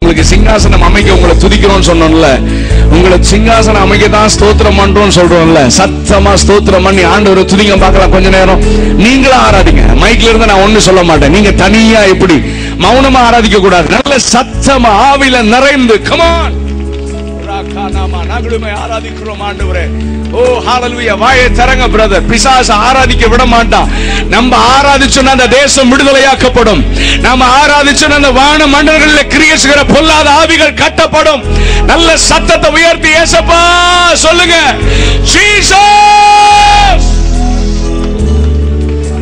உங்களுக்கு சிங்காசனம் அமைக்க உங்களை துதிக்கிறோம்னு சொன்னோம்ல, உங்களை சிங்காசனம் அமைக்க தான் ஸ்தோத்திரம் பண்றோம்னு சொல்றோம்ல. சத்தமா ஸ்தோத்திரம் பண்ணி ஆண்டவரை துதிங்க பார்க்கலாம். கொஞ்ச நேரம் நீங்களும் ஆராதிங்க. மைக்ல இருந்து நான் ஒண்ணு சொல்ல மாட்டேன். நீங்க தனியா இப்படி மௌனமா ஆராதிக்க கூடாது. நல்ல சத்தமா ஆவில நிறைந்து கமான் நாங்களுமே ஆராதிக்கிறோம் ஆண்டவரே. ஓ ஹalleluya. வாயை தரங்க பிரதர். பிசாசு ஆராதிக்க விட மாட்டான். நம்ம ஆராதிச்சோன்னா அந்த தேசம் விடுதலையாக்கப்படும். நம்ம ஆராதிச்சோன்னா அந்த வான மண்டலங்களில் கிரியை செய்கிற பொல்லாத ஆவிகள் கட்டப்படும். நல்ல சத்தத்தை உயர்த்தி இயேசுப்பா சொல்லுங்க. ஜீசஸ்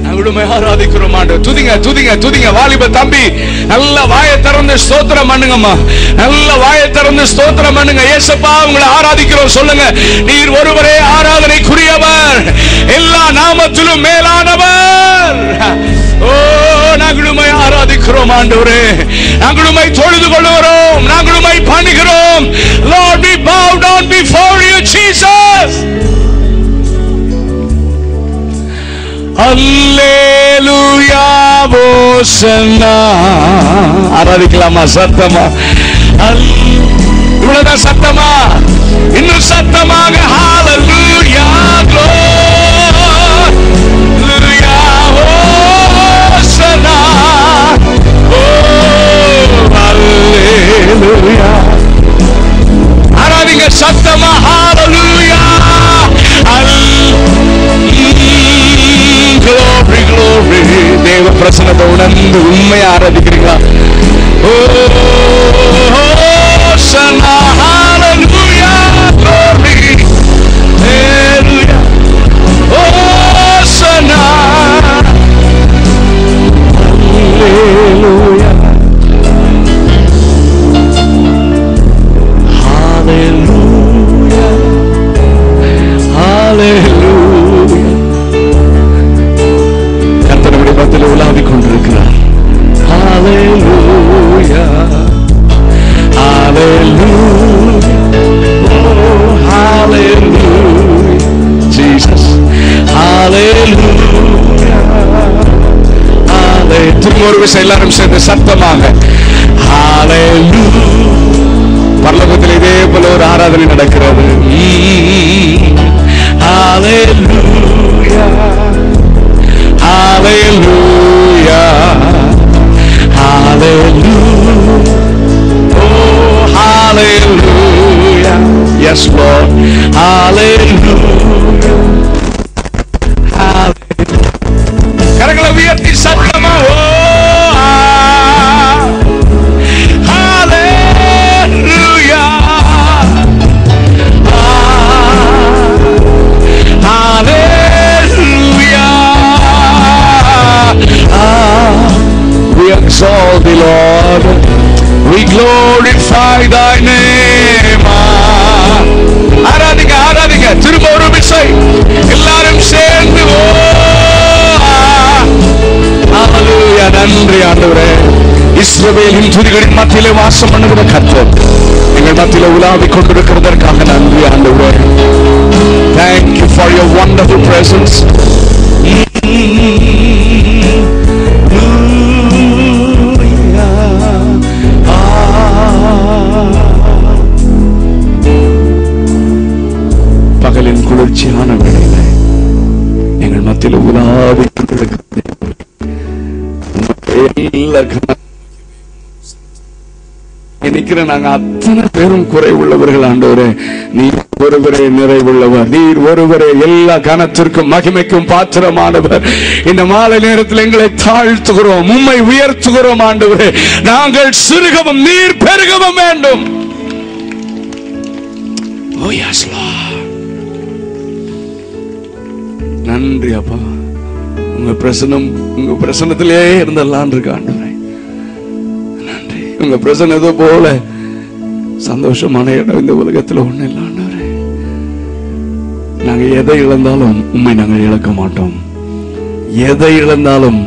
நாங்களுமே ஆராதிக்கிறோம் ஆண்டவரே. துதிங்க துதிங்க துதிங்க. வாலிப தம்பி நல்ல வாயை திறந்து ஸ்தோத்திரம் பண்ணுங்கம்மா. நல்ல வாயை திறந்து ஸ்தோத்திரம் பண்ணுங்க. இயேசுப்பா உங்களை ஆராதிக்கிறோம் சொல்லுங்க. நீர் ஒருவரே ஆராதனைக்குரியவர், எல்லா நாமத்திலும் மேலானவர். ஓ நாங்களுமே ஆராதிக்கிறோம் ஆண்டவரே. நாங்களுமே தொழுது கொள்கிறோம். நாங்களுமே பணிகிறோம். Lord, we bow down before you, Jesus. அல்லேலூயா ஓசன்னா. ஆராதிக்கலாமா சத்தமா? இவ்வளவுதான் சத்தமா? இன்னும் சத்தமாக ஹalleluya gloria ஓசன்னா. ஓ அல்லேலூயா. ஆராதிங்க சத்தமா ஹalleluya. Glory, glory. தேவ பிரசன்னத்தை உணர்ந்து உண்மையை ஆராதிக்கிறீங்களா? ஓ சனா ஹalleluya glory hallelujah. ஓ சனா hallelujah hallelujah hallelujah. உலாவிக் கொண்டிருக்கிறார். ஹalleluya hallelujah oh hallelujah Jesus hallelujah hallelujah. திரும்ப ஒரு விஷயம் எல்லாரும் சேர்ந்து சத்தமாக hallelujah. பரலோகத்தில் இதே போல ஒரு ஆராதனை நடக்கிறது. hallelujah hallelujah hallelujah oh hallelujah yes Lord hallelujah hallelujah. கரங்களை உயர்த்தி சத்தமா ஓ hallelujah we exalt thee Lord, we glorify thy name. ஆராதிங்க ஆராதிங்க. திரும்ப ஒரு விசை எல்லாரும் சேர்ந்து ஓ ஹalleluya. நன்றி ஆண்டவரே. இஸ்ரவேலின் துதிகளின் மத்தியிலே வாசம் பண்ணுகிற கர்த்தர் எங்கள் மத்தியிலே உலாவிக் கொண்டிருக்கிறதற்காக நன்றி ஆண்டவரே. Thank you for your wonderful presence. பகலின் குளிர்ச்சியான வேளையில எங்கள் மத்தியில் உலாவிக் நிற்கிற நாங்க அத்தனை பேரும் குறைவுள்ளவர்கள் ஆண்டவரே. நீர் ஒருவரே நிறைவுள்ளவர். நீர் ஒருவரே எல்லா கனத்திற்கும் மகிமைக்கும் பாத்திரமானவர். இந்த மாலை நேரத்தில் எங்களை தாழ்த்துகிறோம், உம்மை உயர்த்துகிறோம் ஆண்டவரே. நாங்கள் சிறுகவும் நீர் பெருகவும் வேண்டும். Oh yes Lord. நன்றி அப்பா. உங்க பிரசன்னத்திலே இருந்தெல்லாம் இருக்கு ஆண்டவரே. நன்றி. உங்க பிரசன்னத்தை போல சந்தோஷமான இடம் இந்த உலகத்தில் ஒண்ணு இல்லை ஆண்டவரே. நாங்க எதை இழந்தாலும் உண்மை நாங்கள் இழக்க மாட்டோம். எதை இழந்தாலும்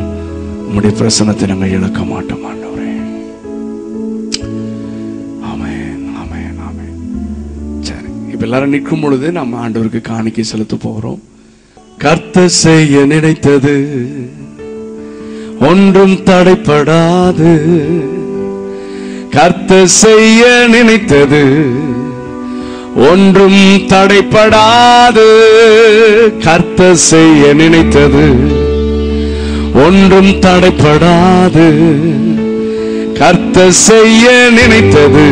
உம்முடைய பிரசன்னத்தை நாங்கள் இழக்க மாட்டோம் ஆண்டவரே. ஆமென் ஆமென் ஆமென். சரி, இப்ப எல்லாரும் நிற்கும் பொழுது நம்ம ஆண்டவருக்கு காணிக்கை செலுத்த போகிறோம். கர்த்தர் செய்ய நினைத்தது ஒன்றும் தடைப்படாது. கர்த்தர் செய்ய நினைத்தது ஒன்றும் தடைப்படாது. கர்த்தர் செய்ய நினைத்தது ஒன்றும் தடைப்படாது. கர்த்தர் செய்ய நினைத்தது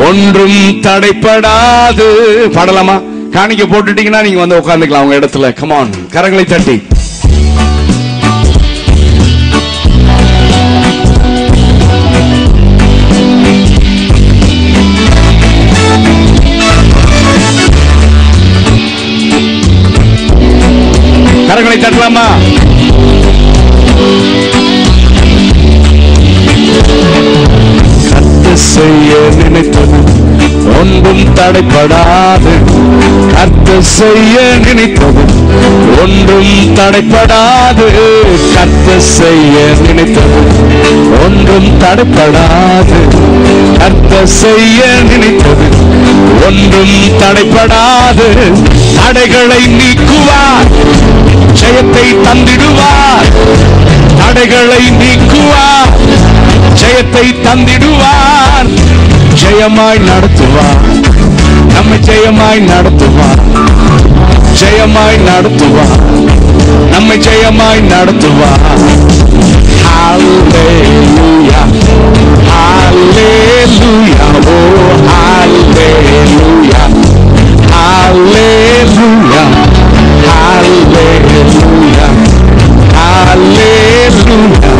ஒன்றும் தடைப்படாது. பாடலாமா? காணிக்க போட்டுட்டீங்கன்னா நீங்க வந்து உட்கார்ந்துக்கலாம் உங்க இடத்துல. கமான், கரங்களை தட்டி. கரங்களை தட்டலாமா? கர்த்தர் செய்ய நினைத்தது ஒன்றும் தடைப்படாது. கர்த்தர் செய்ய நினைத்தது ஒன்றும் தடைப்படாது. கர்த்தர் செய்ய நினைத்தது ஒன்றும் தடைப்படாது. கர்த்தர் செய்ய நினைத்தது ஒன்றும் தடைப்படாது. தடைகளை நீக்குவார், ஜெயத்தை தந்திடுவார். தடைகளை நீக்குவார், ஜெயத்தை தந்திடுவார். ஜெயமாய் நடத்துவார், நம்மை ஜெயமாய் நடத்துவார். ஜெயமாய் நடத்துவார், நம்மை ஜெயமாய் நடத்துவார். ஹல்லேலூயா, ஹல்லேலூயா, ஓ ஹல்லேலூயா, ஹல்லேலூயா, ஹல்லேலூயா, ஹல்லேலூயா,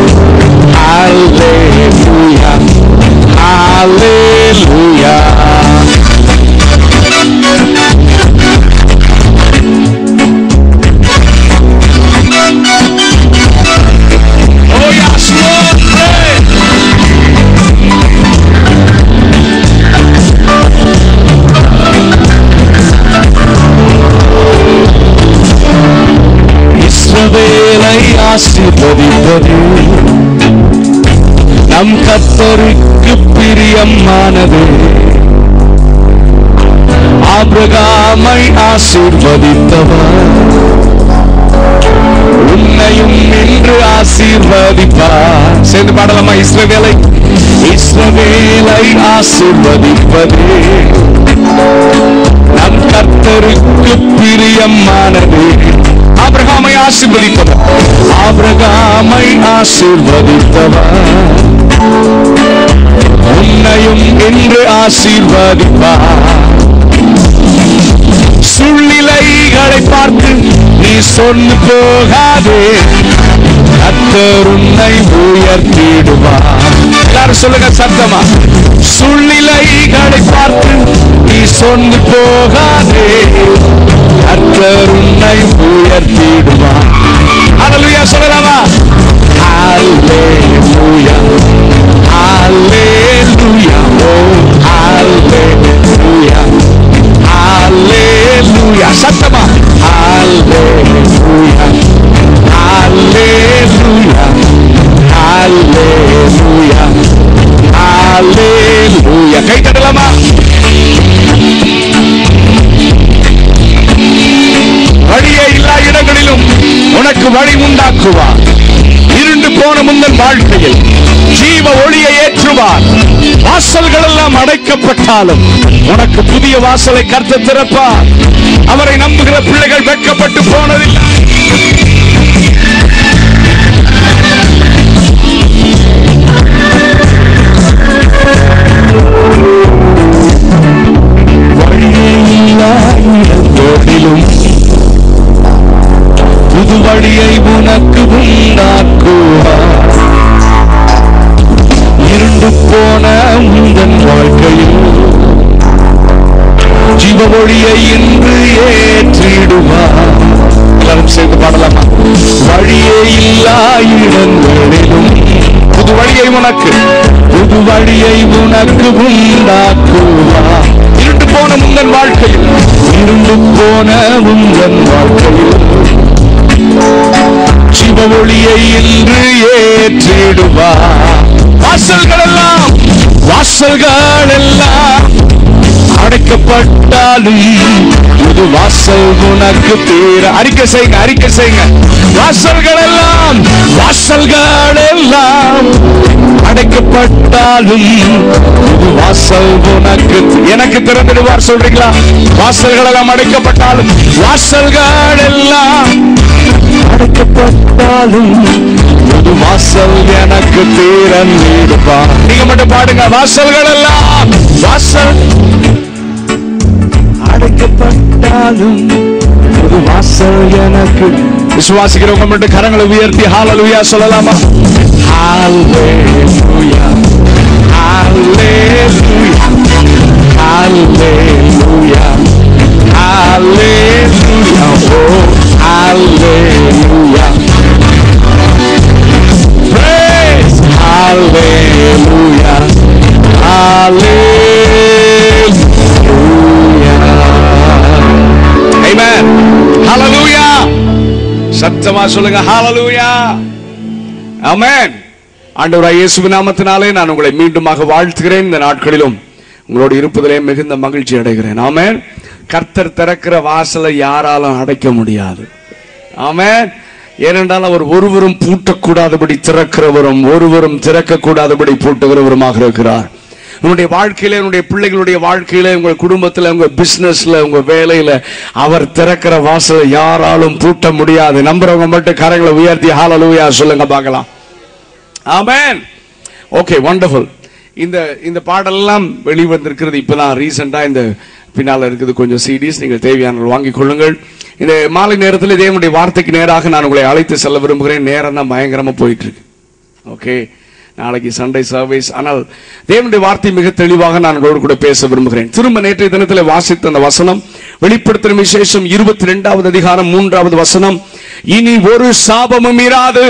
ஹல்லேலூயா, ஹல்லேலூயா. Oh yes, Lord, pray. இஸ்ரவேலை ஆசீர்வதிப்பது நம் கர்த்தருக்கு பிரியமானது. ஆபிரகாமை ஆசீர்வதித்தவர் உன்னையும் இன்று ஆசீர்வதிப்பார். சேர்ந்து பாடலாமா? இஸ்ரவேலை, இஸ்ரவேலை ஆசீர்வதிப்பது நம் கர்த்தருக்கு பிரியமானது. ஆபிரகாமை ஆசீர்வதித்தவர், ஆபிரகாமை ஆசீர்வதித்தவர் உன்னையும் இன்று ஆசீர்வதிப்பார். சூழ்நிலைகளை பார்த்து நீ சொன்னு போகாதே, கர்த்தர் உன்னை உயர்த்திடுவார். எல்லாரும் சொல்லுங்க சத்தமா. சூழ்நிலைகளை பார்த்து நீ சொன்னு போகாதே, கர்த்தர் உன்னை உயர்த்திடுவார். ஹல்லேலூயா சொல்லலாமா? ஹல்லேலூயா, ஹல்லேலூயா, ஓ ஹல்லேலூயா, ஹல்லேலூயா. சத்தமா? ஹல்லேலூயா, ஹல்லேலூயா, ஹல்லேலூயா, ஹல்லேலூயா. கை தட்டலாமா? வழியே இல்லா இடங்களிலும் உனக்கு வழி உண்டாக்குவார். இருண்டு போன முந்தன் வாழ்க்கையில் ஜீவ ஒளியை ஏற்றுவார். வாசல்கள் எல்லாம் அடைக்கப்பட்டாலும் உனக்கு புதிய வாசலை கர்த்தர் திறப்பார். அவரை நம்புகிற பிள்ளைகள் வெட்கப்பட்டு போனதில்லை. புது வழியை உனக்கு உண்டாக்குவார். இருண்டு போன உந்தன் வாழ்க்கையில் ஜீவ ஒளியை இன்று ஏற்றிடுவார். எல்லாரும் சேர்ந்து பாடலாமா? வழியே இல்லா இடங்களிலும் புது வழியை உனக்கு, புது வழியை உனக்கு உண்டாக்குவார். இருண்டு போன உந்தன் வாழ்க்கையில், இருண்டு போன உந்தன் வாழ்க்கையில் ஜீவ ஒளியை இன்று ஏற்றிடுவார். வாசல்கள் எல்லாம் அடைக்கப்பட்டாலும் புது வாசல் உனக்கு தீர. அறிக்கை செய்யுங்க, அறிக்கை செய்யுங்க. வாசல்கள் எல்லாம் அடைக்கப்பட்டாலும் புது வாசல் உனக்கு எனக்கு திறந்துடுவார். சொல்றீங்களா? வாசல்கள் எல்லாம் அடைக்கப்பட்டாலும், வாசல்கள் எல்லாம் அடைக்கப்பட்டாலும் புது வாசல் எனக்கு திறந்திடுப்பா. நீங்க மட்டும் பாடுங்க. வாசல்கள் எல்லாம், வாசல் அடைக்கப்பட்டாலும் புது வாசல் எனக்கு. விசுவாசிக்கிறவங்க மட்டும் கரங்களை உயர்த்தி ஹல்லேலூயா சொல்லலாமா? ஹல்லேலூயா, ஹல்லேலூயா, ஹல்லேலூயா, ஹல்லேலூயா, ஓ ஹல்லேலூயா, praise hallelujah, hallelujah, amen, hallelujah. சத்தமா சொல்லுங்க ஹல்லேலூயா, ஆமென். ஆண்டவராகிய இயேசுவின் நாமத்தினாலே நான் உங்களை மீண்டுமாக வாழ்த்துகிறேன். இந்த நாட்களிலும் உங்களோடு இருப்பதிலே மிகுந்த மகிழ்ச்சி அடைகிறேன். ஆமென். கர்த்தர் திறக்கிற வாசலை யாராலும் அடைக்க முடியாது. ஆமென். ஏனென்றால் அவர் ஒருவரும் பூட்டக்கூடாதபடி திறக்கிறவரும் ஒருவரும் திறக்கக்கூடாதபடி பூட்டுகிறவருமாக இருக்கிறார். உங்களுடைய வாழ்க்கையில, உங்களுடைய பிள்ளைகளுடைய வாழ்க்கையில, உங்க குடும்பத்துல, உங்க பிசினஸ்ல, உங்க வேலையில அவர் திறக்கிற வாசலை யாராலும் பூட்ட முடியாது. நம்புறவங்க மட்டும் கரங்களை உயர்த்தி ஹல்லேலூயா சொல்லுங்க பார்க்கலாம். ஆமென். Okay, wonderful. இந்த பாடெல்லாம் வெளிவந்திருக்கிறது இப்பதான் ரீசெண்டா. இந்த பின்னால இருக்குது கொஞ்சம் சிடிஸ், நீங்கள் தேவையான வாங்கிக் கொள்ளுங்கள். இந்த மாலை நேரத்தில் தேவனுடைய வார்த்தைக்கு நேராக நான் உங்களை அழைத்து செல்ல விரும்புகிறேன். நேரம் தான் பயங்கரமா போயிட்டு இருக்கு. ஓகே, நாளைக்கு சண்டே சர்வீஸ். ஆனால் தேவனுடைய வார்த்தை மிக தெளிவாக நான் உங்களோடு கூட பேச விரும்புகிறேன். திரும்ப நேற்றைய தினத்தில் வாசித்த அந்த வசனம், வெளிப்படுத்தின விசேஷம் 22வது அதிகாரம் 3வது வசனம். இனி ஒரு சாபமும் இராது,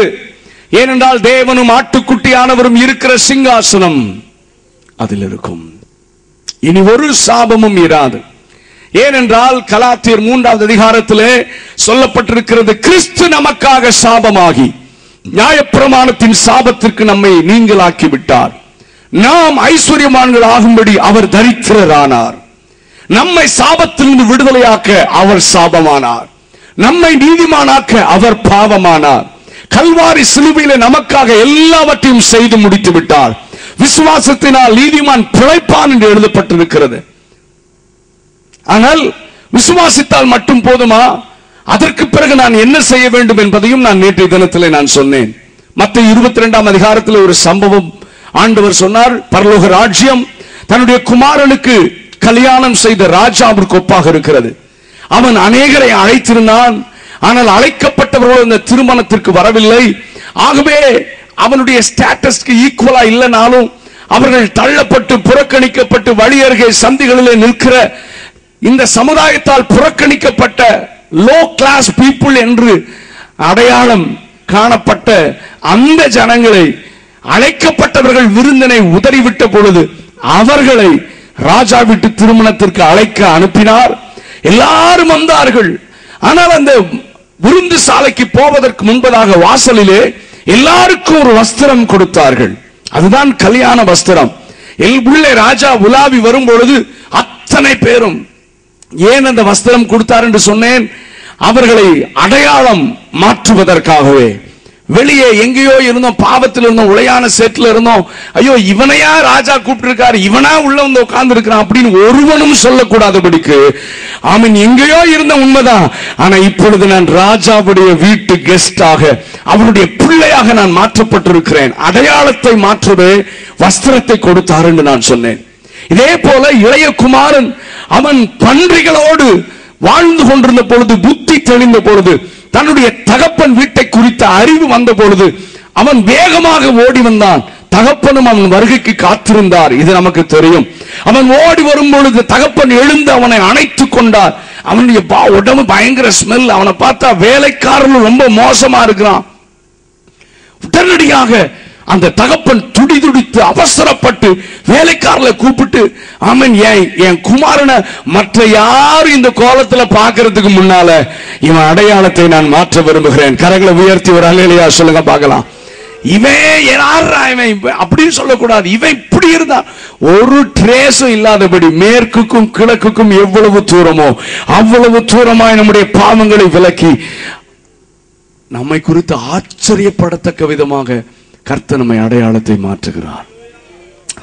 ஏனென்றால் தேவனும் ஆட்டுக்குட்டியானவரும் இருக்கிற சிங்காசனம் அதில் இருக்கும். இனி ஒரு சாபமும் இராது. ஏனென்றால் கலாத்தியர் 3வது அதிகாரத்திலே சொல்லப்பட்டிருக்கிறது, கிறிஸ்து நமக்காக சாபமாகி நியாயப்பிரமாணத்தின் சாபத்திற்கு நம்மை நீங்களாக்கி விட்டார். நாம் ஐஸ்வர்யமான்கள் ஆகும்படி அவர் தரித்திரரானார். நம்மை சாபத்திலிருந்து விடுதலையாக்க அவர் சாபமானார். நம்மை நீதிமானாக்க அவர் பாவமானார். கல்வாரி சிலுவையிலே நமக்காக எல்லாவற்றையும் செய்து முடித்து விட்டார். விசுவாசத்தினால் நீதிமான் பிழைப்பான் என்று எழுதப்பட்டிருக்கிறது. ஆனால் விசுவாசித்தால் மட்டும் போதுமா? அதற்கு பிறகு நான் என்ன செய்ய வேண்டும் என்பதையும் நான் நேற்றைய தினத்திலே நான் சொன்னேன். மத்தேயு 22ஆம் அதிகாரத்தில் ஒரு சம்பவம் ஆண்டவர் சொன்னார். பரலோக ராஜ்யம் தன்னுடைய குமாரனுக்கு கல்யாணம் செய்த ராஜாவிற்கு ஒப்பாக இருக்கிறது. அவன் அநேகரை அழைத்திருந்தான், ஆனால் அழைக்கப்பட்டவர்கள் இந்த திருமணத்திற்கு வரவில்லை. ஆகவே அவனுடைய ஸ்டேட்டஸ்க்கு ஈக்குவலா இல்லைனாலும் அவர்கள் தள்ளப்பட்டு புறக்கணிக்கப்பட்டு வழி அருகே சந்திகளிலே நிற்கிற இந்த சமுதாயத்தால் புறக்கணிக்கப்பட்ட லோ கிளாஸ் பீப்புள் என்று அடையாளம் காணப்பட்ட அந்த ஜனங்களை அழைக்கப்பட்டவர்கள் விருந்தினை உதறிவிட்ட பொழுது அவர்களை ராஜா வீட்டு திருமணத்திற்கு அழைக்க அனுப்பினார். எல்லாரும் வந்தார்கள். ஆனால் அந்த விருந்து சாலைக்கு போவதற்கு முன்பதாக வாசலிலே எல்லாருக்கும் ஒரு வஸ்திரம் கொடுத்தார்கள். அதுதான் கல்யாண வஸ்திரம். உள்ளே ராஜா உலாவி வரும் பொழுது அத்தனை பேரும் ஏன் அந்த வஸ்திரம் கொடுத்தார் என்று சொன்னேன். அவர்களை அடையாளம் மாற்றுவதற்காகவே. வெளியே எங்கேயோ இருந்தோம், பாவத்தில் இருந்தோம், உளையான சேற்றில் இருந்தோம், ஐயோ இவனையா ராஜா கூப்பிட்டிருக்காரு, இவனா உள்ள வந்து உட்கார்ந்து இருக்கிறான் அப்படின்னு ஒருவனும் சொல்லக்கூடாதபடிக்கு. ஆமீன். எங்கேயோ இருந்த உண்மைதான், ஆனா இப்பொழுது நான் ராஜாவுடைய வீட்டு கெஸ்டாக, அவருடைய பிள்ளையாக நான் மாற்றப்பட்டிருக்கிறேன். அடையாளத்தை மாற்றவே வஸ்திரத்தை கொடுத்தார் என்று நான் சொன்னேன். இதே போல இளைய குமாரன் அவன் பன்றிகளோடு வாழ்ந்து கொண்டிருந்த பொழுது, புத்தி தெளிந்த பொழுது, தன்னுடைய தகப்பன் வீட்டை குறித்த அறிவு வந்த பொழுது அவன் வேகமாக ஓடி வந்தான். தகப்பனும் அவன் வருகைக்கு காத்திருந்தார். இது நமக்கு தெரியும். அவன் ஓடி வரும் பொழுது தகப்பன் எழுந்து அவனை அணைத்துக் கொண்டார். அவனுடைய உடம்பு பயங்கர ஸ்மெல். அவனை பார்த்தா வேலைக்காரர்கள் ரொம்ப மோசமா இருக்கிறான். உடனடியாக அந்த தகப்பன் துடிதுடித்து அவசரப்பட்டு வேலைக்காரர்களை கூப்பிட்டு, ஆமன், என் குமாரனை மற்ற யாரும் இந்த கோலத்துல பாக்குறதுக்கு முன்னால இவன் அடையாளத்தை நான் மாற்ற விரும்புகிறேன். கரங்களை உயர்த்தி ஒரு அல்லேலூயா சொல்லுங்க பார்க்கலாம். இவன் யாரா இவன் அப்படின்னு சொல்லக்கூடாது. இவன் இப்படி இருந்தான், ஒரு ட்ரேஸும் இல்லாதபடி மேற்குக்கும் கிழக்குக்கும் எவ்வளவு தூரமோ அவ்வளவு தூரமாய் நம்முடைய பாவங்களை விலக்கி நம்மை குறித்து ஆச்சரியப்படத்தக்க விதமாக கர்த்தர் நம்மை அடையாளத்தை மாற்றுகிறார்.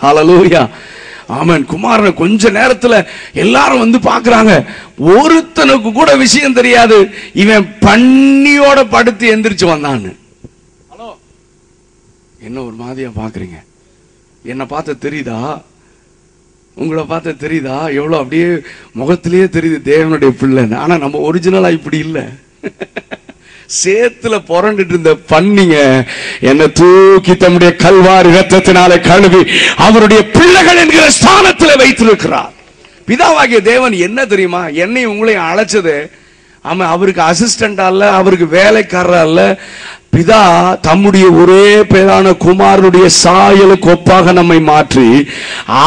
ஹல்லேலூயா, ஆமென். குமாரனை கொஞ்ச நேரத்துல எல்லாரும் வந்து பாக்குறாங்க. ஒருத்தனுக்கு கூட விஷயம் தெரியாது இவன் பன்னியோட படுத்து எந்திரிச்சு வந்தான்னு. ஹலோ, என்ன ஒரு மாதிரியா பாக்குறீங்க? என்ன பார்த்த தெரியுதா? உங்களை பார்த்த தெரியுதா? எவ்வளவு அப்படியே முகத்திலேயே தெரியுது தேவனுடைய பிள்ளைன்னு. ஆனா நம்ம ஒரிஜினலா இப்படி இல்லை. சேத்துல புரண்டுட்டு இருந்த பன்னிங்க என்ன தூக்கி தம்முடைய கல்வாரி ரத்தத்தினாலே கழுவி அவருடைய பிள்ளைகள் என்கிற ஸ்தானத்தில் வைத்திருக்கிறார். பிதாவாகிய தேவன் என்ன தெரியுமா, என்னை உங்களையும் அழைச்சது அவன் அவருக்கு அசிஸ்டன்ட் அல்ல, அவருக்கு வேலைக்காரர் அல்ல. பிதா தம்முடைய ஒரே பேரான குமாரனுடைய சாயலுக்கு ஒப்பாக நம்மை மாற்றி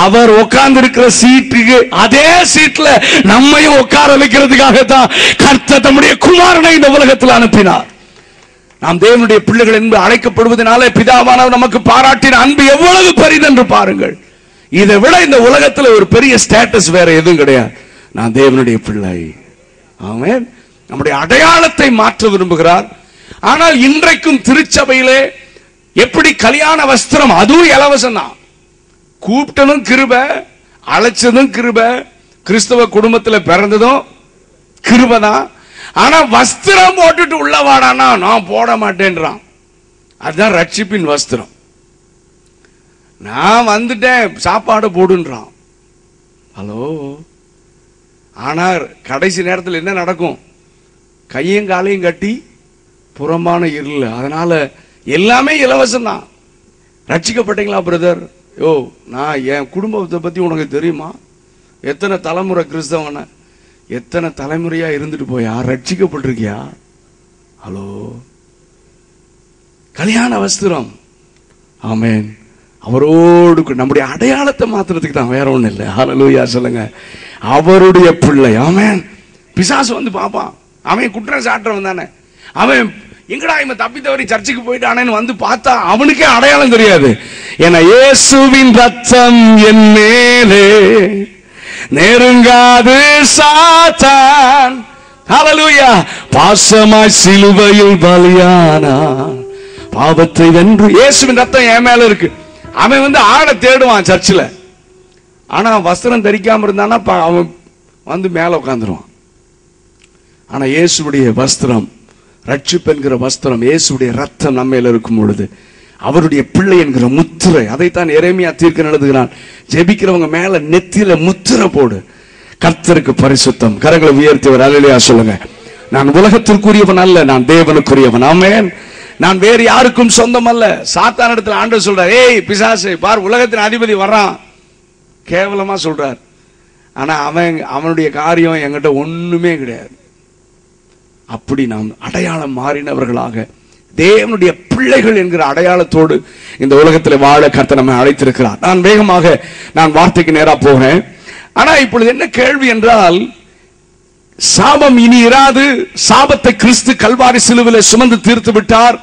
அவர் உட்கார்ந்து இருக்கிற சீட்டுக்கு அதே சீட்ல நம்மையும் உட்கார வைக்கிறதுக்காகத்தான் கர்த்தர் தம்முடைய குமாரனை இந்த உலகத்தில் அனுப்பினார். நாம் தேவனுடைய பிள்ளைகள் என்று அழைக்கப்படுவதனாலே பிதாவானவர் நமக்கு பாராட்டின அன்பு எவ்வளவு பெரிதென்று பாருங்கள். இதை விட இந்த உலகத்தில் ஒரு பெரிய ஸ்டேட்டஸ் வேற எதுவும் கிடையாது. நான் தேவனுடைய பிள்ளை. ஆமென். நம்முடைய அடையாளத்தை மாற்ற விரும்புகிறார். ஆனால் இன்றைக்கும் திருச்சபையிலே எப்படி கல்யாண வஸ்திரம், அதுவும் இலவசம் தான். கூப்பிட்டதும் கிருப, அழைச்சதும் கிருப, கிறிஸ்தவ குடும்பத்தில் பிறந்ததும் கிருப தான். ஆனா வஸ்திரம் போட்டுட்டு உள்ள வாடானா நான் போட மாட்டேன்றான். அதுதான் ரட்சிப்பின் வஸ்திரம். நான் வந்துட்டேன் சாப்பாடு போடுன்றான். ஹலோ, ஆனா கடைசி நேரத்தில் என்ன நடக்கும்? கையும் காலையும் கட்டி புறம்பான இருள். அதனால எல்லாமே இலவசம் தான். ரட்சிக்கப்பட்டீங்களா பிரதர்? யோ, நான் என் குடும்பத்தை பத்தி உனக்கு தெரியுமா? எத்தனை தலைமுறை கிறிஸ்தவன, எத்தனை தலைமுறையா இருந்துட்டு போயா? ரட்சிக்கப்பட்டிருக்கியா? ஹலோ, கல்யாண வஸ்திரம். ஆமென். அவரோடு நம்முடைய அடையாளத்தை மாத்துறதுக்கு தான், வேற ஒண்ணு இல்லை. ஹல்லேலூயா சொல்லுங்க. அவருடைய பிள்ளை. ஆமென். பிசாசு வந்து பாப்பான், அவன் குற்றம் சாட்டுறவன் தானே. அவன் எங்கடா இவன் தப்பி தவறி சர்ச்சுக்கு போயிட்டானேன்னு வந்து பார்த்தா அவனுக்கே அடையாளம் தெரியாது. ஏன்னா இயேசுவின் ரத்தம் என் மேலே நெருங்காது சாத்தான். ஹல்லேலூயா. பாசமாய் சிலுவையில் பலியானான், பாவத்தை வென்று. இயேசுவின் ரத்தம் என் மேல இருக்கு. அவன் வந்து ஆளை தேடுவான் சர்ச்சில். ஆனா வஸ்திரம் தரிக்காம இருந்தானா அவன் வந்து மேல உட்காந்துருவான். ஆனா இயேசுடைய வஸ்திரம், ரட்சிப்பு என்கிற வஸ்திரம், இயேசுடைய ரத்தம் நம்ம மேல இருக்கும் பொழுது அவருடைய பிள்ளை என்கிற முத்திரை, அதைத்தான் எரேமியா தீர்க்க எழுதுகிறான். ஜெபிக்கிறவங்க மேல நெத்தியில முத்திரை போடு. கர்த்தருக்கு பரிசுத்தம். கரங்களை உயர்த்தியவர் அல்லேலூயா சொல்லுங்க. நான் உலகத்திற்குரியவன் அல்ல, நான் தேவனுக்குரியவன். ஆமென். நான் வேறு யாருக்கும் சொந்தம் அல்ல. சாத்தான் இடத்துல ஆண்டவர் சொல்றார், ஏய் பிசாசு பார், உலகத்தின் அதிபதி வர்றான். கேவலமா சொல்றார். ஆனா அவனுடைய காரியம் என்கிட்ட ஒண்ணுமே கிடையாது. அப்படி நாம் அடையாளம் மாறினவர்களாக தேவனுடைய பிள்ளைகள் என்கிற அடையாளத்தோடு இந்த உலகத்தில் வாழ கர்த்தர் நம்மை அழைத்திருக்கிறார். நான் வேகமாக வார்த்தைக்கு நேரா போகிறேன். ஆனா இப்பொழுது என்ன கேள்வி என்றால், சாபம் இனி இராது. சாபத்தை கிறிஸ்து கல்வாரி சிலுவையில் சுமந்து தீர்த்து விட்டார்.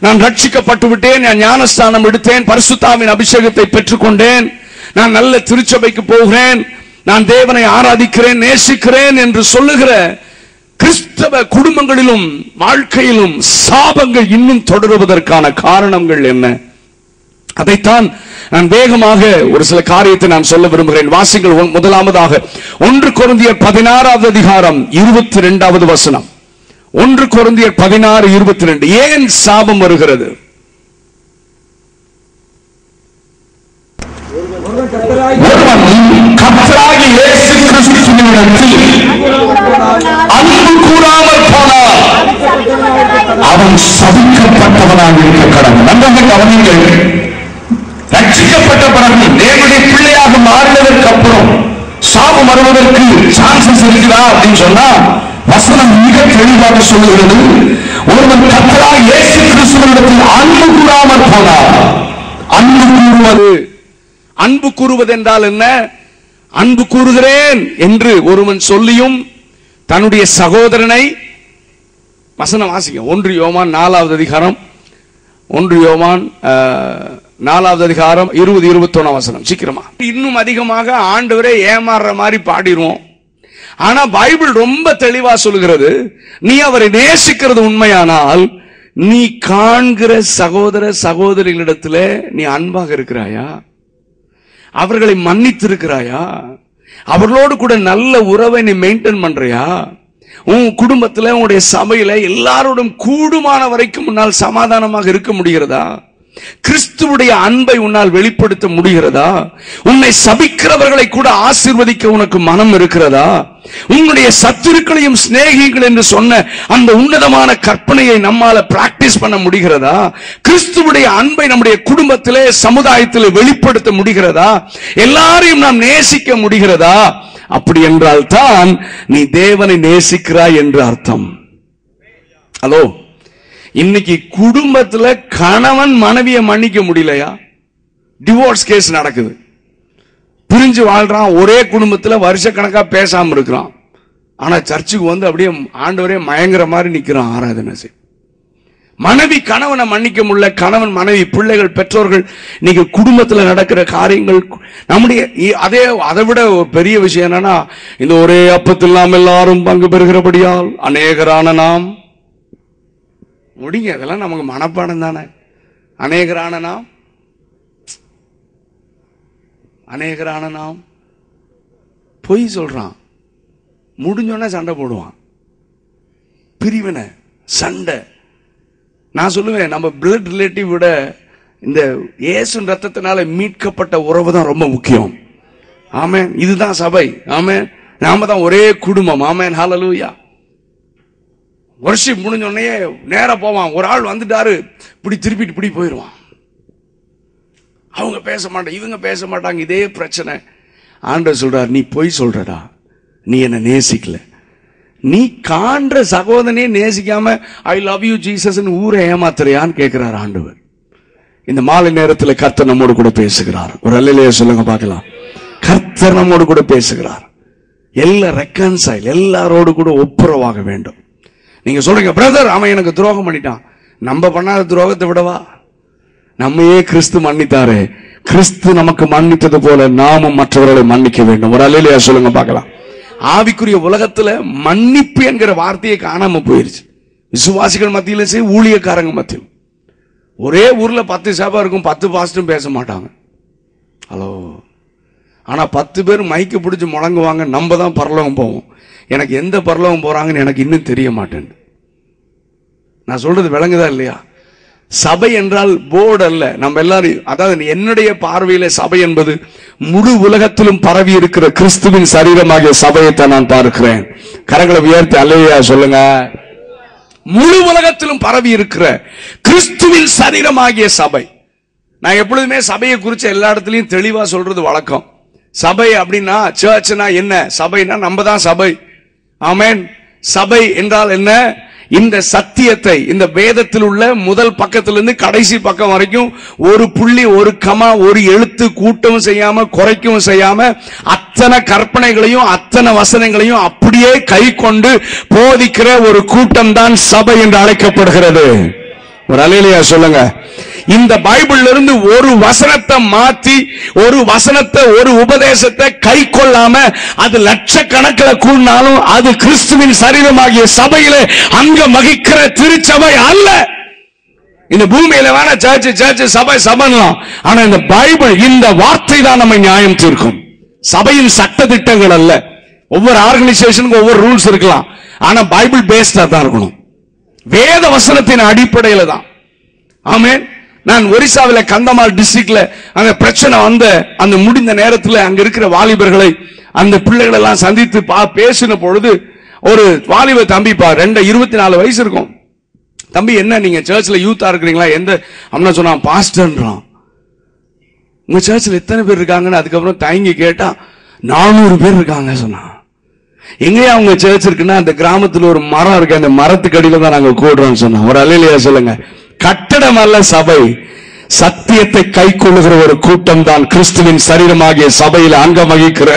நான் ரட்சிக்கப்பட்டு விட்டேன், நான் ஞானஸ்தானம் எடுத்தேன், பரிசுத்தாவின் அபிஷேகத்தை பெற்றுக்கொண்டேன், நான் நல்ல திருச்சபைக்கு போகிறேன், நான் தேவனை ஆராதிக்கிறேன், நேசிக்கிறேன் என்று சொல்லுகிற கிறிஸ்தவ குடும்பங்களிலும் வாழ்க்கையிலும் சாபங்கள் இன்னும் தொடருவதற்கான காரணங்கள் என்ன? அதைத்தான் நான் வேகமாக ஒரு சில காரியத்தை நான் சொல்ல விரும்புகிறேன். வாசிங்கள். முதலாவதாக 1 கொரிந்தியர் 16வது அதிகாரம் 22வது வசனம். 1 கொரிந்தியர் 16:22. ஏன் சாபம் வருகிறது? கர்த்தராகிய இயேசு கிறிஸ்துவினிடத்தில் அன்பு கூறாமல் போனார் அவன் சபிக்கப்பட்டவனாக இருக்க கடவுள். நன்றாக கவனிங்கள். ரட்சிக்கப்பட்ட பிறகு தேவனுடைய பிள்ளையாக மாறினதற்கு அப்புறம் சாபம் வருவதற்கு சான்சஸ் இருக்குதா அப்படின்னு சொன்னா வசனம் மிக தெளிவாக சொல்லுகிறது. ஒருவன் கர்த்தராகிய இயேசு கிறிஸ்துவினிடத்தில் அன்பு கூறாமல் போனார். அன்பு கூறுவது, அன்பு கூறுவது என்றால் என்ன? அன்பு கூறுகிறேன் என்று ஒருவன் சொல்லியும் தன்னுடைய சகோதரனை, வசனம் வாசிக்க 1 யோவான் 4வது அதிகாரம் 1 யோவான் 4வது அதிகாரம் 20-21 வசனம். சீக்கிரமா. இன்னும் அதிகமாக ஆண்டவரே ஏமாறுற மாதிரி பாடிடுவோம். ஆனா பைபிள் ரொம்ப தெளிவா சொல்லுகிறது, நீ அவரை நேசிக்கிறது உண்மையானால் நீ காண்கிற சகோதர சகோதரிகளிடத்துல நீ அன்பாக இருக்கிறாயா? அவர்களை மன்னித்து இருக்கிறாயா? அவர்களோடு கூட நல்ல உறவை நீ மெயின்டைன் பண்றியா? உன் குடும்பத்துல, உன்னுடைய சபையில எல்லாரோடும் கூடுமான வரைக்கும் உன்னால் சமாதானமாக இருக்க முடிகிறதா? கிறிஸ்துவுடைய அன்பை உன்னால் வெளிப்படுத்த முடிகிறதா? உன்னை சபிக்கிறவர்களை கூட ஆசீர்வதிக்க உனக்கு மனம் இருக்கிறதா? உன்னுடைய சத்துருக்களையும் சிநேகிகள் என்று சொன்ன அந்த உன்னதமான கற்பனையை நம்மால பிராக்டிஸ் பண்ண முடிகிறதா? கிறிஸ்துவுடைய அன்பை நம்முடைய குடும்பத்திலே, சமுதாயத்திலே வெளிப்படுத்த முடிகிறதா? எல்லாரையும் நாம் நேசிக்க முடிகிறதா? அப்படி என்றால் தான் நீ தேவனை நேசிக்கிறாய் என்று அர்த்தம். ஹலோ, இன்னைக்கு குடும்பத்துல கணவன் மனைவியை மன்னிக்க முடியலையா? டிவோர்ஸ் கேஸ் நடக்குது. பிரிஞ்சு வாழ்றான், ஒரே குடும்பத்துல வருஷக்கணக்கா பேசாம இருக்கிறான். ஆனா சர்ச்சுக்கு வந்து அப்படியே ஆண்டவரே மயங்குற மாதிரி நிக்கிறான் ஆராதனை செய். மனைவி கணவனை மன்னிக்க முடியல, கணவன் மனைவி, பிள்ளைகள், பெற்றோர்கள். இன்னைக்கு குடும்பத்துல நடக்கிற காரியங்கள் நம்முடைய அதை விட ஒரு பெரிய விஷயம் என்னன்னா, இந்த ஒரே அப்பத்தில் நாம் எல்லாரும் பங்கு பெறுகிறபடியால் அநேகரான நாம் முடிங்க. அதெல்லாம் நமக்கு மனப்பாடம் தானே. அநேகரான நாம், அநேகரான நாம் பொய் சொல்றான். முடிஞ்சோன்னா சண்டை போடுவான், பிரிவினை, சண்டை. நான் சொல்லுவேன், நம்ம பிளட் ரிலேட்டிவ் விட இந்த இயேசு ரத்தத்தினால மீட்கப்பட்ட உறவு தான் ரொம்ப முக்கியம். ஆமென். இதுதான் சபை. ஆமென். நாம தான் ஒரே குடும்பம். ஆமென். ஹல்லேலூயா. வர்ஷிப் முடிஞ்ச உடனே நேரா போவான். ஒரு ஆள் வந்துட்டாரு, இப்படி திருப்பிட்டு இப்படி போயிடுவான். அவங்க பேச மாட்டாங்க, இவங்க பேச மாட்டாங்க. இதே பிரச்சனை. ஆண்டவர் சொல்றார், நீ பொய் சொல்றடா, நீ என்ன நேசிக்கல. நீ காண்ற சகோதரனே நேசிக்காம ஐ லவ் யூ ஜீசஸ் ஊரை ஏமாத்துறியான்னு கேட்கிறார் ஆண்டவர். இந்த மாலை நேரத்தில் கர்த்தர் நம்மோடு கூட பேசுகிறார். ஒரு அல்லேலூயா சொல்லுங்க பார்க்கலாம். கர்த்தர் நம்மோடு கூட பேசுகிறார். எல்லா ரெக்கன்சைல், எல்லாரோடு கூட ஒப்புரவாக வேண்டும். நீங்க சொல்றீங்க, பிரதர் அவன் எனக்கு துரோகம் பண்ணிட்டான். நம்ம பண்ணாத துரோகத்தை விடவா? நம்மையே கிறிஸ்து மன்னித்தாரு. கிறிஸ்து நமக்கு மன்னித்தது போல நாமும் மற்றவர்களை மன்னிக்க வேண்டும். ஒரு அல்லேலூயா சொல்லுங்க பார்க்கலாம். ஆவிக்குரிய உலகத்துல மன்னிப்பு என்கிற வார்த்தையை காணாம போயிருச்சு. விசுவாசிகள் மத்தியில சரி, ஊழியக்காரங்க மத்தியில். ஒரே ஊர்ல 10 சபை இருக்கும், 10 பாஸ்டரும் பேச மாட்டாங்க. ஹலோ. ஆனா 10 பேர் மைக்கு பிடிச்சு முழங்குவாங்க, நம்ம தான் பரலோகம் போவோம். எனக்கு எந்த பரலோகம் போறாங்கன்னு எனக்கு இன்னும் தெரிய மாட்டேன். நான் சொல்றது விளங்குதா இல்லையா? சபை என்றால் போர்டு அல்ல. நம்ம எல்லாரும், அதாவது என்னுடைய பார்வையில சபை என்பது முழு உலகத்திலும் பரவி இருக்கிற கிறிஸ்துவின் சரீரமாகிய சபையைத்தான் நான் பார்க்கிறேன். கரங்களை உயர்த்தி அல்லேலூயா சொல்லுங்க. முழு உலகத்திலும் பரவி இருக்கிற கிறிஸ்துவின் சரீரமாகிய சபை. நான் எப்பொழுதுமே சபையை குறித்து எல்லா இடத்துலயும் தெளிவா சொல்றது வழக்கம். சபை அப்படின்னா, சர்ச்னா என்ன? சபைனா நம்ம தான் சபை. ஆமென். சபை என்றால் என்ன? இந்த சத்தியத்தை, இந்த வேதத்தில் உள்ள முதல் பக்கத்திலிருந்து கடைசி பக்கம் வரைக்கும் ஒரு புள்ளி, ஒரு கமா, ஒரு எழுத்து கூட்டவும் செய்யாம குறைக்கவும் செய்யாம அத்தனை கற்பனைகளையும் அத்தனை வசனங்களையும் அப்படியே கை கொண்டு போதிக்கிற ஒரு கூட்டம் தான் சபை என்று அழைக்கப்படுகிறது. ஒரு அல்லேலூயா சொல்லுங்க. இந்த பைபிள்ல இருந்து ஒரு வசனத்தை மாத்தி, ஒரு வசனத்தை, ஒரு உபதேசத்தை கை கொள்ளாம அது லட்சக்கணக்கில் கூடினாலும் அது கிறிஸ்துவின் சரீரமாகிய சபையிலே அங்கம் வகிக்கிற திருச்சபை அல்ல. இந்த பூமியில வேணா சர்ச் சபை சபைலாம், ஆனா இந்த பைபிள், இந்த வார்த்தை தான் நம்ம நியாயம் தீர்க்கும். சபையின் சட்ட திட்டங்கள் அல்ல. ஒவ்வொரு ஆர்கனைசேஷனுக்கு ஒவ்வொரு ரூல்ஸ் இருக்கலாம், ஆனா பைபிள் பேஸ்டா தான் இருக்கணும். வேத வசனத்தின் அடிப்படையில தான். ஆமென். நான் ஒரிசாவில் கந்தமால் டிஸ்ட்ரிக்ட்ல அங்க பிரச்சனை வந்த அந்த முடிந்த நேரத்தில் அங்க இருக்கிற வாலிபர்களை, அந்த பிள்ளைகள் எல்லாம் சந்தித்து பேசின பொழுது ஒரு வாலிப தம்பி 24 வயசு இருக்கும். தம்பி, என்ன நீங்க சர்ச்ல யூத்தா இருக்கிறீங்களா? எந்த அம்மா சொன்னா, பாஸ்டர்ன்றான். உங்க சர்ச்ல எத்தனை பேர் இருக்காங்கன்னு அதுக்கப்புறம் தயங்கி கேட்டா 400 பேர் இருக்காங்க சொன்னா. எங்கேயா உங்க சர்ச் இருக்குன்னா, அந்த கிராமத்துல ஒரு மரம் இருக்கு, அந்த மரத்துக்கு அடியில தான் நாங்க கூடுறோம்னு சொன்னா. ஒரு அல்லேலூயா சொல்லுங்க. கட்டடம் அல்ல சபை, சத்தியத்தை கை கொள்ளுகிற ஒரு கூட்டம் தான் கிறிஸ்துவின் சரீரமாகிய சபையில் அங்கம் வகிக்கிற.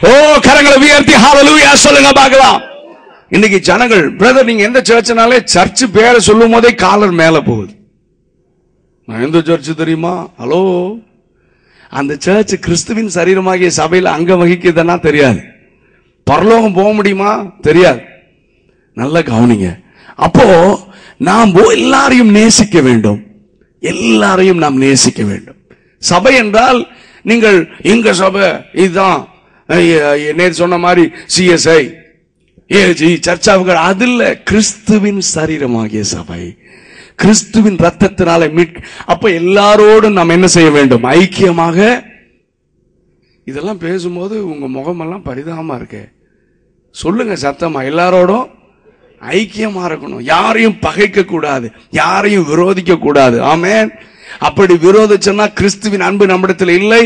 ஓ, கரங்களை உயர்த்தி ஹல்லேலூயா சொல்லுங்க பார்க்கலாம். இன்னைக்கு ஜனங்கள், பிரதர் நீங்க எந்த சர்ச்னாலே சர்ச் பேரை சொல்லும் போதே காலர் மேல போகுது. நான் எந்த சர்ச்சு தெரியுமா? ஹலோ, அந்த சர்ச் கிறிஸ்துவின் சரீரமாகிய சபையில் அங்கம் வகிக்குதுன்னா தெரியாது. பரலோகம் போக முடியுமா? தெரியாது. நல்ல கவனிங்க. அப்போ நாம் எல்லாரையும் நேசிக்க வேண்டும். எல்லாரையும் நாம் நேசிக்க வேண்டும். சபை என்றால் நீங்கள் எங்க சபை இதுதான் நேற்று சொன்ன மாதிரி CSI ஏஜி சர்ச்சாவுகள், அது இல்ல. கிறிஸ்துவின் சரீரமாகிய சபை, கிறிஸ்துவின் ரத்தத்தினால அப்ப எல்லாரோடும் நாம் என்ன செய்ய வேண்டும்? ஐக்கியமாக. இதெல்லாம் பேசும்போது உங்க முகமெல்லாம் பரிதாபமா இருக்கு. சொல்லுங்க சத்தமா, எல்லாரோடும் ஐக்கியமா இருக்கணும். யாரையும் பகைக்க கூடாது, யாரையும் விரோதிக்க கூடாது. ஆமென். அப்படி விரோதிச்சோன்னா கிறிஸ்துவின் அன்பு நம்மிடத்தில் இல்லை.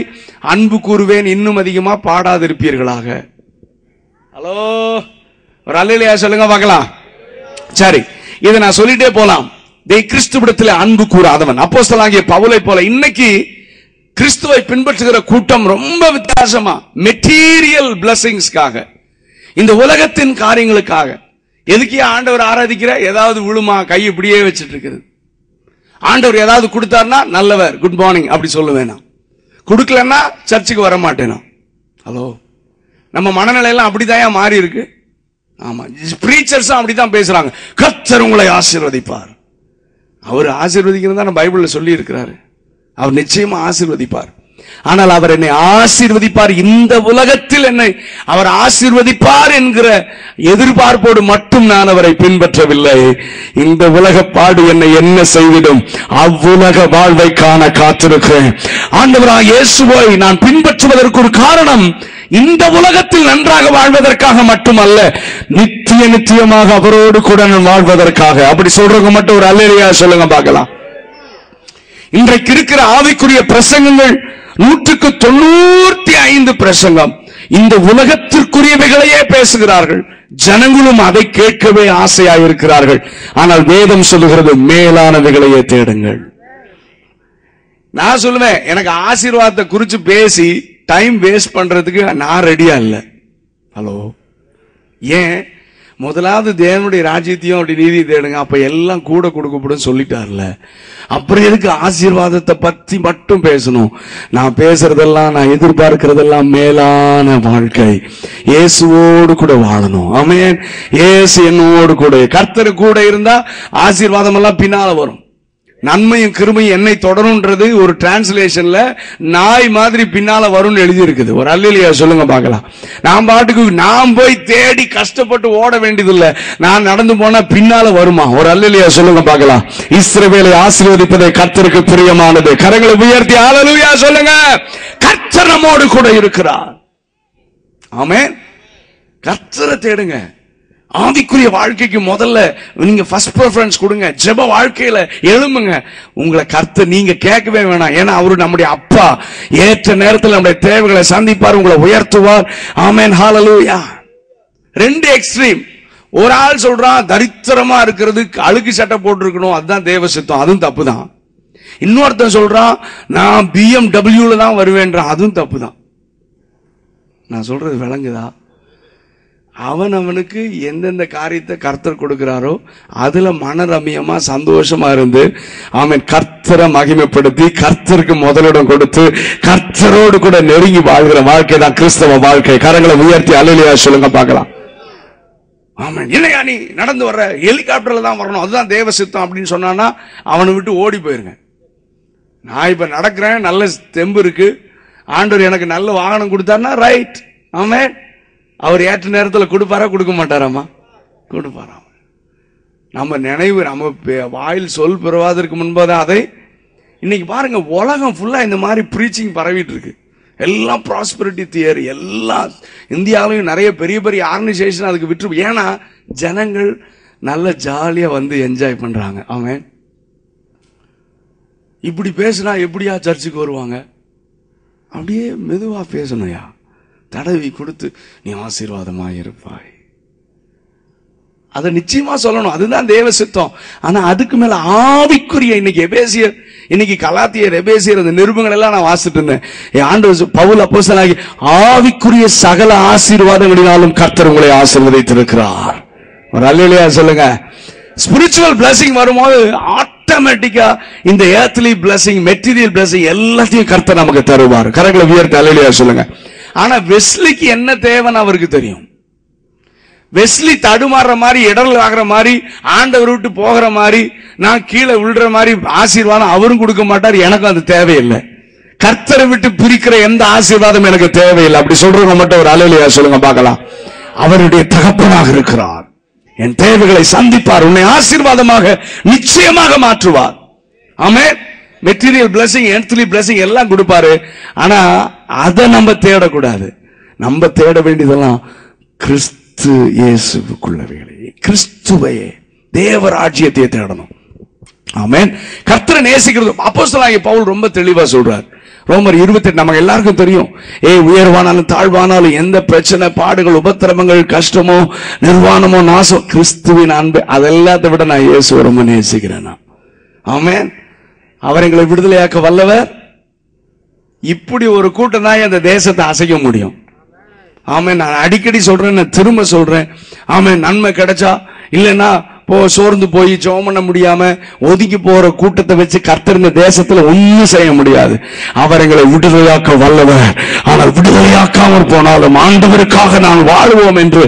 அன்பு கூறுவேன் இன்னும் அதிகமா பாடாதிருப்பீர்களாக. ஹலோ, ஒரு அல்லேலூயா சொல்லுங்க பார்க்கலாம். சரி, இதை நான் சொல்லிட்டே போலாம். கிறிஸ்துவிடத்தில் அன்பு கூறாதவன் அப்போஸ்தலனாகிய பவுலை போல இன்னைக்கு கிறிஸ்துவை பின்பற்றுகிற கூட்டம் ரொம்ப வித்தியாசமா மெட்டீரியல் பிளஸிங்ஸ்க்காக, இந்த உலகத்தின் காரியங்களுக்காக. எதுக்கே ஆண்டவர் ஆராதிக்கிற? ஏதாவது விழுமா? கை இப்படியே வச்சிட்டு இருக்குது. ஆண்டவர் ஏதாவது கொடுத்தார்னா நல்லவர், குட் மார்னிங் அப்படி சொல்லுவேனா. கொடுக்கலன்னா சர்ச்சுக்கு வர மாட்டேனா. ஹலோ, நம்ம மனநிலையெல்லாம் அப்படிதான் மாறி இருக்கு. ஆமா, பிரீச்சர்ஸும் அப்படித்தான் பேசுறாங்க. கர்த்தர் உங்களை ஆசீர்வதிப்பார். அவர் ஆசீர்வதிக்கிறதா பைபிள்ல சொல்லி இருக்கிறாரு. அவர் நிச்சயமா ஆசீர்வதிப்பார். ஆனால் அவர் என்னை ஆசீர்வதிப்பார், இந்த உலகத்தில் என்னை அவர் ஆசீர்வதிப்பார் என்கிற எதிர்பார்ப்போடு மட்டும் நான் அவரை பின்பற்றவில்லை. இந்த உலக பாடு என்னை என்ன செய்விடும், அவ்வுலக வாழ்வை காண காத்திருக்கிறேன். ஆண்டவராகிய இயேசுவை நான் பின்பற்றுவதற்கு ஒரு காரணம், இந்த உலகத்தில் நன்றாக வாழ்வதற்காக மட்டுமல்ல, நித்திய நித்தியமாக அவரோடு கூட நான் வாழ்வதற்காக. அப்படி சொல்றவங்க மட்டும் ஒரு அல்லேலூயா சொல்லுங்க பார்க்கலாம். இன்றைக்கு இருக்கிற ஆவிக்குரிய பிரசங்கங்கள் 195 பிரசங்கம் இந்த உலகத்திற்குரியவைகளையே பேசுகிறார்கள். ஜனங்களும் அதை கேட்கவே ஆசையாயிருக்கிறார்கள். ஆனால் வேதம் சொல்லுகிறது மேலானவைகளையே தேடுங்கள். நான் சொல்லுவேன், எனக்கு ஆசீர்வாதத்தை குறிச்சு பேசி டைம் வேஸ்ட் பண்றதுக்கு நான் ரெடியா இல்ல. ஹலோ, ஏன்? முதலாவது தேவனுடைய ராஜ்யத்தையும் அப்படி நீதி தேடுங்க, அப்ப எல்லாம் கூட கொடுக்கப்படும் சொல்லிட்டார்ல. அப்புறம் எதுக்கு ஆசீர்வாதத்தை பத்தி மட்டும் பேசணும்? நான் பேசுறதெல்லாம், நான் எதிர்பார்க்கிறதெல்லாம் மேலான வாழ்க்கை, இயேசுவோடு கூட வாழணும். ஆமென். இயேசு என்னோடு கூட, கர்த்தர் கூட இருந்தா ஆசீர்வாதம் எல்லாம் பின்னால வரும். நன்மையும் கிருமையும் என்னை தொடரும்ன்றது ஒரு டிரான்ஸ்லேஷன்ல நாய் மாதிரி பின்னால வரும்னு எழுதி இருக்குது. ஒரு அல்லேலூயா சொல்லுங்க பார்க்கலாம். நான் பாட்டுக்கு நாம் போய் தேடி கஷ்டப்பட்டு ஓட வேண்டியதில்லை. நான் நடந்து போனா பின்னால வருமா? ஒரு அல்லேலூயா சொல்லுங்க பார்க்கலாம். இஸ்ரவேலை ஆசீர்வதிப்பதை கர்த்தருக்கு பிரியமானது. கரங்களை உயர்த்தி அல்லேலூயா சொல்லுங்க. கர்த்தர் நம்மோடு கூட இருக்கிறார். ஆமென். கர்த்தரை தேடுங்க. ஆவிக்குரிய வாழ்க்கைக்கு முதல்ல நீங்க ஃபர்ஸ்ட் பிரெஃபரன்ஸ் கொடுங்க. ஜெப வாழ்க்கையில எழும்புங்க. உங்களை கர்த்தர் நீங்க கேட்கவே வேணாம். ஏன்னா அவரு நம்முடைய அப்பா. ஏற்ற நேரத்தில் நம்முடைய தேவைகளை சந்திப்பார், உங்களை உயர்த்துவார். ஆமென். ஹல்லேலூயா. ரெண்டு எக்ஸ்ட்ரீம். ஒரு ஆள் சொல்றான் தரித்திரமா இருக்கிறது அழுக்கு சட்டை போட்டு அதுதான் தேவ சித்தம், அதுவும் தப்பு தான். இன்னொருத்தன் சொல்றான் நான் BMW தான் வருவேன்றான், அதுவும் தப்பு தான். நான் சொல்றது விளங்குதா? அவனுக்கு எந்தெந்த காரியத்தை கர்த்தர் கொடுக்கிறாரோ அதுல மனரமியமா சந்தோஷமா இருந்து அவன் கர்த்தரை மகிமைப்படுத்தி கர்த்தருக்கு முதலிடம் கொடுத்து கர்த்தரோடு கூட நெருங்கி வாழ்கிற வாழ்க்கை தான் கிறிஸ்தவ வாழ்க்கை. கரங்களை உயர்த்தி அல்லேலூயா சொல்லுங்க பார்க்கலாம். ஆமென். இல்லையா நீ நடந்து வர்ற ஹெலிகாப்டர்ல தான் வரணும், அதுதான் தேவ சித்தம் அப்படின்னு சொன்னான்னா அவனை விட்டு ஓடி போயிருங்க. நான் இப்ப நடக்கிறேன், நல்ல தெம்பு இருக்கு, ஆண்டவர் எனக்கு நல்ல வாகனம் கொடுத்தாருன்னா ரைட். ஆமென். அவர் ஏற்ற நேரத்தில் கொடுப்பாரா கொடுக்க மாட்டாராமா? கொடுப்பாரா. நம்ம நினைவு நம்ம வாயில் சொல் பெறுவதற்கு முன்பதான் அதை. இன்னைக்கு பாருங்க, உலகம் ஃபுல்லா இந்த மாதிரி பிரீச்சிங் பரவிட்டு இருக்கு. எல்லாம் ப்ராஸ்பரிட்டி தியரி, எல்லாம் இந்தியாவிலையும் நிறைய பெரிய பெரிய ஆர்கனைசேஷன் அதுக்கு விட்டு. ஏன்னா ஜனங்கள் நல்ல ஜாலியா வந்து என்ஜாய் பண்றாங்க. ஆமென். இப்படி பேசினா எப்படியா சர்ச்சுக்கு வருவாங்க? அப்படியே மெதுவா பேசணும்யா, தடவி கொடுத்து நீ ஆசீர்வாதமாக இருப்பாய், அதை நிச்சயமா சொல்லணும். அதுதான் தேவ சித்தம். ஆனா அதுக்கு மேல ஆவிக்குரிய இன்னைக்கு எபேசியர், இன்னைக்கு கலாத்தியர், எபேசியர் அந்த நிருபங்கள் எல்லாம் நான் வாசிட்டு இருந்தேன். ஆண்டவர் பவுல் அப்போஸ்தலனாகி ஆவிக்குரிய சகல ஆசீர்வாதங்களினாலும் கர்த்தர் உங்களை ஆசீர்வதித்திருக்கிறார். ஒரு அல்லேலூயா சொல்லுங்க. ஸ்பிரிச்சுவல் பிளஸிங் வரும்போது ஆட்டோமேட்டிக்கா இந்த earthly blessing, மெட்டீரியல் blessing எல்லாத்தையும் கர்த்தர் நமக்கு தருவார். கரங்களை உயர்த்தி அல்லேலூயா சொல்லுங்க. ஆனா வெஸ்லிக்கு என்ன தேவைன்னு அவருக்கு தெரியும். வெஸ்லி தடுமாறுற மாதிரி, இடல் ஆகிற மாதிரி, ஆண்டவர் விட்டு போகிற மாதிரி, நான் கீழே விழுற மாதிரி ஆசீர்வாதம் அவரும் கொடுக்க மாட்டார். எனக்கும் அது தேவையில்லை. கர்த்தரை விட்டு பிரிக்கிற எந்த ஆசீர்வாதம் எனக்கு தேவையில்லை. அப்படி சொல்றவங்க மட்டும் ஒரு அல்லேலூயா சொல்லுங்க பார்க்கலாம். அவருடைய தகப்பனாக இருக்கிறார். என் தேவைகளை சந்திப்பார். உன்னை ஆசீர்வாதமாக நிச்சயமாக மாற்றுவார். ஆமென். மெட்டீரியல் பிளஸிங், எர்த்லி பிளஸிங் எல்லாம் கொடுப்பாரு. ஆனா அதை நம்ம தேடக்கூடாது. நம்ம தேட வேண்டியதெல்லாம் கிறிஸ்து இயேசுவுக்குள்ளவைகளே, கிறிஸ்துவையே, தேவராஜ்யத்தை தேடணும். ஆமென். கர்த்தரை நேசிக்கிறது அப்போஸ்தலனாகிய பவுல் ரொம்ப தெளிவா சொல்றார். ரோமர் 28 நமக்கு எல்லாருக்கும் தெரியும். உயர்வானாலும் தாழ்வானாலும் எந்த பிரச்சனை, பாடுகள், உபத்திரவங்கள், கஷ்டமோ, நிர்வாணமோ, நாசம், கிறிஸ்துவின் அன்பு அதெல்லாத்தை விட நான் இயேசுவை ரொம்ப நேசிக்கிறேன். ஆமென். அவர் எங்களை விடுதலையாக்க வல்லவர். இப்படி ஒரு கூட்டம் தான் அந்த தேசத்தை அசைக்க முடியும். ஆமென். நான் அடிக்கடி சொல்றேன், நான் திரும்ப சொல்றேன். ஆமென். நன்மை கிடைச்சா, இல்லைன்னா சோர்ந்து போய் ஜெபம் பண்ண முடியாம ஒதுக்கி போற கூட்டத்தை வச்சு கர்த்தர் இந்த தேசத்துல ஒன்னும் செய்ய முடியாது. அவர் எங்களை விடுதலையாக்க வல்லவர். ஆனால் விடுதலையாக்காமல் போனாலும் ஆண்டவருக்காக நான் வாழ்வோம் என்று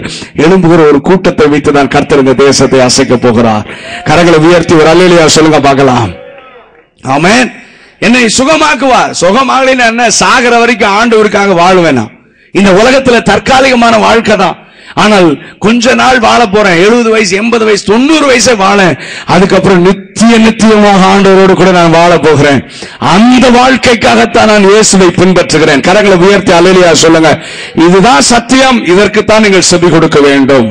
எழும்புகிற ஒரு கூட்டத்தை வைத்து தான் கர்த்தர் இந்த தேசத்தை அசைக்க போகிறார். கரங்களை உயர்த்தி ஒரு அல்லேலூயா சொல்லுங்க பார்க்கலாம். ஆமென். என்னை சுகமாக்குவார். சுகமாகலைன்னா என்ன? சாகிற வரைக்கும் ஆண்டவருக்காக வாழ்வேனா? இந்த உலகத்துல தற்காலிகமான வாழ்க்கை தான். ஆனால் கொஞ்ச நாள் வாழ போறேன். 70 வயசு, 80 வயசு, 90 வயசே வாழ, அதுக்கப்புறம் நித்தியமாக ஆண்டவரோடு கூட நான் வாழ போகிறேன். அந்த வாழ்க்கைக்காகத்தான் நான் இயேசுவை பின்பற்றுகிறேன். கரங்களை உயர்த்தி அல்லேலூயா சொல்லுங்க. இதுதான் சத்தியம். இதற்குத்தான் நீங்கள் செவி கொடுக்க வேண்டும்.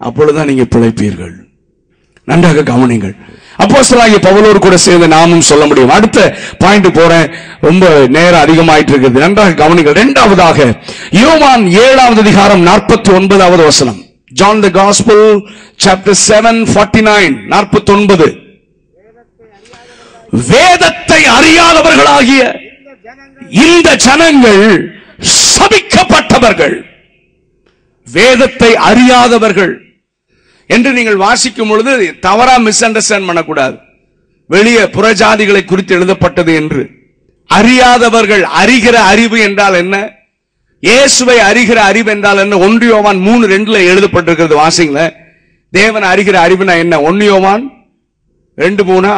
அப்பொழுதுதான் நீங்க பிழைப்பீர்கள். நன்றாக கவனிங்கள். அப்போஸ்தலனாகிய பவுலோடு கூட சேர்ந்து நாமும் சொல்ல முடியும். அடுத்த பாயிண்ட் போறேன். ரொம்ப நேரம் அதிகமாயிட்டு இருக்குது. நன்றாக கவனிங்கள். இரண்டாவதாக யோவான் 7வது அதிகாரம் 49வது வசனம். John the Gospel chapter 7:49 49. வேதத்தை அறியாதவர்களாகிய இந்த ஜனங்கள் சபிக்கப்பட்டவர்கள். வேதத்தை அறியாதவர்கள் என்று நீங்கள் வாசிக்கும் பொழுது தவறா மிஸ் அண்டர்ஸ்டாண்ட் பண்ணக்கூடாது. வெளியே புறஜாதிகளை குறித்து எழுதப்பட்டது என்று. அறியாதவர்கள், அறிகிற அறிவு என்றால் என்ன? இயேசுவை அறிகிற அறிவு என்றால் என்ன? 1 யோவான் 3:2 எழுதப்பட்டிருக்கிறது. வாசிங்கள. தேவன் அறிகிற அறிவுனா என்ன? 1 யோவான் 2:3